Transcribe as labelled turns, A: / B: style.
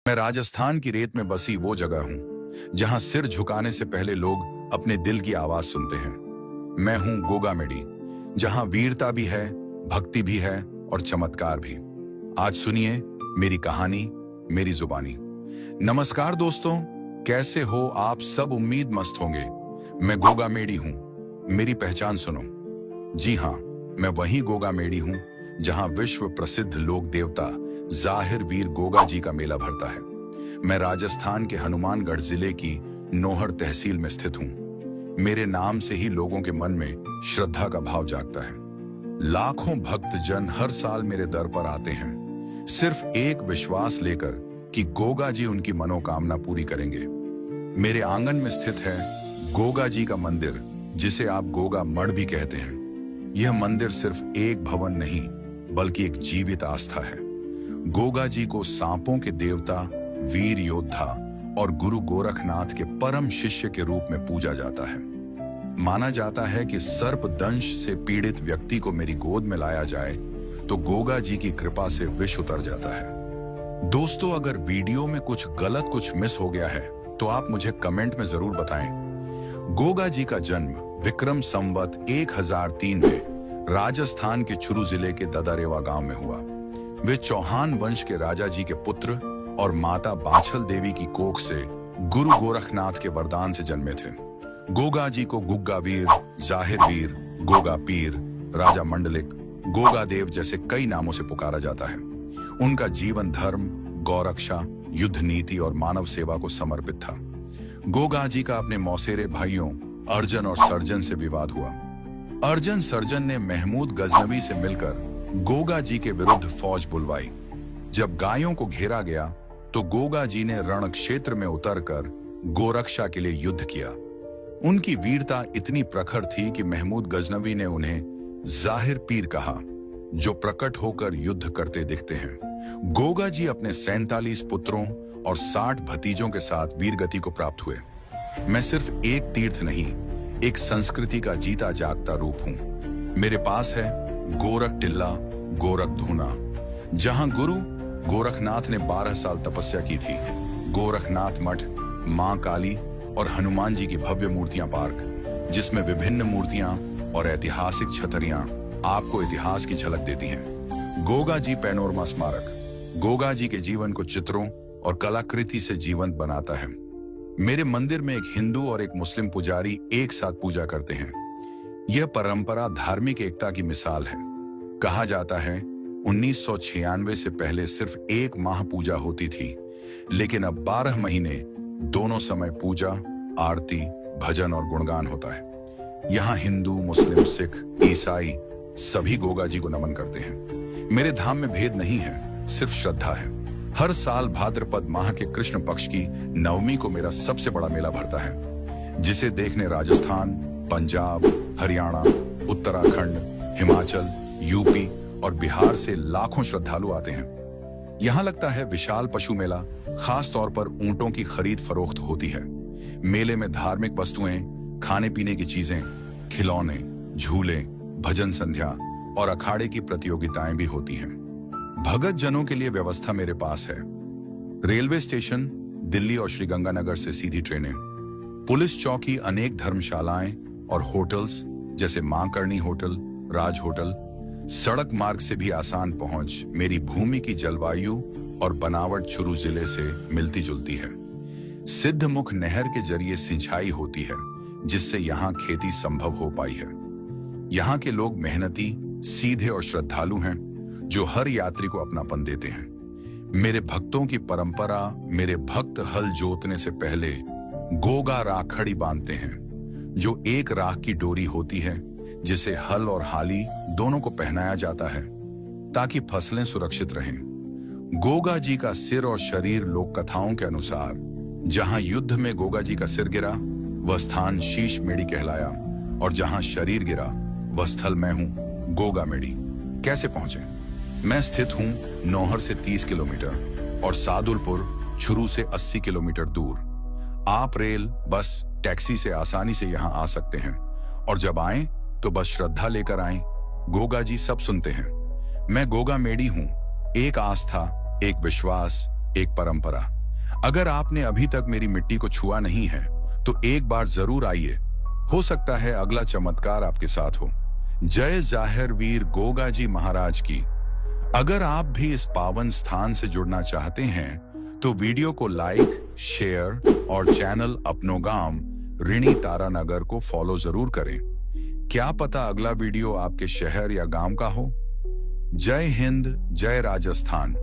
A: मैं राजस्थान की रेत में बसी वो जगह हूं जहां सिर झुकाने से पहले लोग अपने दिल की आवाज सुनते हैं। मैं हूं गोगामेडी, जहां वीरता भी है, भक्ति भी है और चमत्कार भी। आज सुनिए मेरी कहानी, मेरी जुबानी। नमस्कार दोस्तों, कैसे हो आप सब? उम्मीद मस्त होंगे। मैं गोगामेडी हूं, मेरी पहचान सुनो। जी हाँ, मैं वही गोगामेडी हूं जहां विश्व प्रसिद्ध लोक देवता जाहिर वीर गोगा जी का मेला भरता है। मैं राजस्थान के हनुमानगढ़ जिले की नोहर तहसील में स्थित हूं। मेरे नाम से ही लोगों के मन में श्रद्धा का भाव जागता है। लाखों भक्त जन हर साल मेरे दर पर आते हैं, सिर्फ एक विश्वास लेकर कि गोगा जी उनकी मनोकामना पूरी करेंगे। मेरे आंगन में स्थित है गोगा जी का मंदिर, जिसे आप गोगा मठ भी कहते हैं। यह मंदिर सिर्फ एक भवन नहीं, बल्कि एक जीवित आस्था है। गोगा जी को सांपों के देवता, वीर योद्धा और गुरु गोरखनाथ के परम शिष्य के रूप में पूजा जाता है। माना जाता है कि सर्प दंश से पीड़ित व्यक्ति को मेरी गोद में लाया जाए तो गोगा जी की कृपा से विष उतर जाता है। दोस्तों, अगर वीडियो में कुछ गलत, कुछ मिस हो गया है तो आप मुझे कमेंट में जरूर बताएं। गोगा जी का जन्म विक्रम संवत 1003 में राजस्थान के चुरू जिले के ददारेवा गांव में हुआ। वे चौहान वंश के राजा जी के पुत्र और माता बाछल देवी की कोख से गुरु गोरखनाथ के वरदान से जन्मे थे। गोगा जी को गुग्गा वीर, जाहिर वीर, गोगा पीर, राजा मंडलिक, गोगा देव जैसे कई नामों से पुकारा जाता है। उनका जीवन धर्म, गौरक्षा, युद्ध नीति और मानव सेवा को समर्पित था। गोगा जी का अपने मौसेरे भाइयों अर्जन और सर्जन से विवाद हुआ। अर्जन सर्जन ने महमूद गजनवी से मिलकर गोगा जी के विरुद्ध फौज बुलवाई। जब गायों को घेरा गया तो गोगा जी ने रण क्षेत्र में उतरकर गोरक्षा के लिए युद्ध किया। उनकी वीरता इतनी प्रखर थी कि महमूद गजनवी ने उन्हें जाहिर पीर कहा, जो प्रकट होकर युद्ध करते दिखते हैं। गोगा जी अपने 47 पुत्रों और 60 भतीजों के साथ वीरगति को प्राप्त हुए। मैं सिर्फ एक तीर्थ नहीं, एक संस्कृति का जीता जागता रूप हूं। मेरे पास है गोरख टिल्ला, गोरख धूना, जहां गुरु गोरखनाथ ने 12 साल तपस्या की थी। गोरखनाथ मठ, मां काली और हनुमान जी की भव्य मूर्तियां पार्क, जिसमें विभिन्न मूर्तियां और ऐतिहासिक छतरियां आपको इतिहास की झलक देती हैं। गोगा जी पैनोरमा स्मारक गोगा जी के जीवन को चित्रों और कलाकृति से जीवंत बनाता है। मेरे मंदिर में एक हिंदू और एक मुस्लिम पुजारी एक साथ पूजा करते हैं। यह परंपरा धार्मिक एकता की मिसाल है। कहा जाता है 1996 से पहले सिर्फ एक माह पूजा होती थी, लेकिन अब 12 महीने दोनों समय पूजा, आरती, भजन और गुणगान होता है। यहाँ हिंदू, मुस्लिम, सिख, ईसाई सभी गोगा जी को नमन करते हैं। मेरे धाम में भेद नहीं है, सिर्फ श्रद्धा है। हर साल भाद्रपद माह के कृष्ण पक्ष की नवमी को मेरा सबसे बड़ा मेला भरता है, जिसे देखने राजस्थान, पंजाब, हरियाणा, उत्तराखंड, हिमाचल, यूपी और बिहार से लाखों श्रद्धालु आते हैं। यहाँ लगता है विशाल पशु मेला। खास तौर पर ऊंटों की खरीद फरोख्त होती है। मेले में धार्मिक वस्तुएं, खाने पीने की चीजें, खिलौने, झूले, भजन संध्या और अखाड़े की प्रतियोगिताएं भी होती हैं। भगत जनों के लिए व्यवस्था मेरे पास है। रेलवे स्टेशन दिल्ली और श्रीगंगानगर से सीधी ट्रेनें, पुलिस चौकी, अनेक धर्मशालाएं और होटल्स जैसे मां करणी होटल, राज होटल। सड़क मार्ग से भी आसान पहुंच। मेरी भूमि की जलवायु और बनावट चुरू जिले से मिलती जुलती है। सिद्धमुख नहर के जरिए सिंचाई होती है, जिससे यहाँ खेती संभव हो पाई है। यहाँ के लोग मेहनती, सीधे और श्रद्धालु हैं, जो हर यात्री को अपनापन देते हैं। मेरे भक्तों की परंपरा, मेरे भक्त हल जोतने से पहले गोगा राखड़ी बांधते हैं, जो एक राख की डोरी होती है, जिसे हल और हाली दोनों को पहनाया जाता है ताकि फसलें सुरक्षित रहें। गोगा जी का सिर और शरीर लोक कथाओं के अनुसार जहां युद्ध में गोगा जी का सिर गिरा, वह स्थान शीश मेड़ी कहलाया, और जहां शरीर गिरा, वह स्थल मैं हूं, गोगामेडी। कैसे पहुंचे? मैं स्थित हूं नौहर से 30 किलोमीटर और सादुलपुर चुरू से 80 किलोमीटर दूर। आप रेल, बस, टैक्सी से आसानी से यहां आ सकते हैं, और जब आएं तो बस श्रद्धा लेकर आएं। गोगा जी सब सुनते हैं। मैं गोगामेडी हूं, एक आस्था, एक विश्वास, एक परंपरा। अगर आपने अभी तक मेरी मिट्टी को छुआ नहीं है तो एक बार जरूर आइए, हो सकता है अगला चमत्कार आपके साथ हो। जय जाहिर वीर गोगा जी महाराज की। अगर आप भी इस पावन स्थान से जुड़ना चाहते हैं तो वीडियो को लाइक, शेयर और चैनल अपनो गांव ऋणी तारानगर को फॉलो जरूर करें। क्या पता अगला वीडियो आपके शहर या गांव का हो। जय हिंद, जय राजस्थान।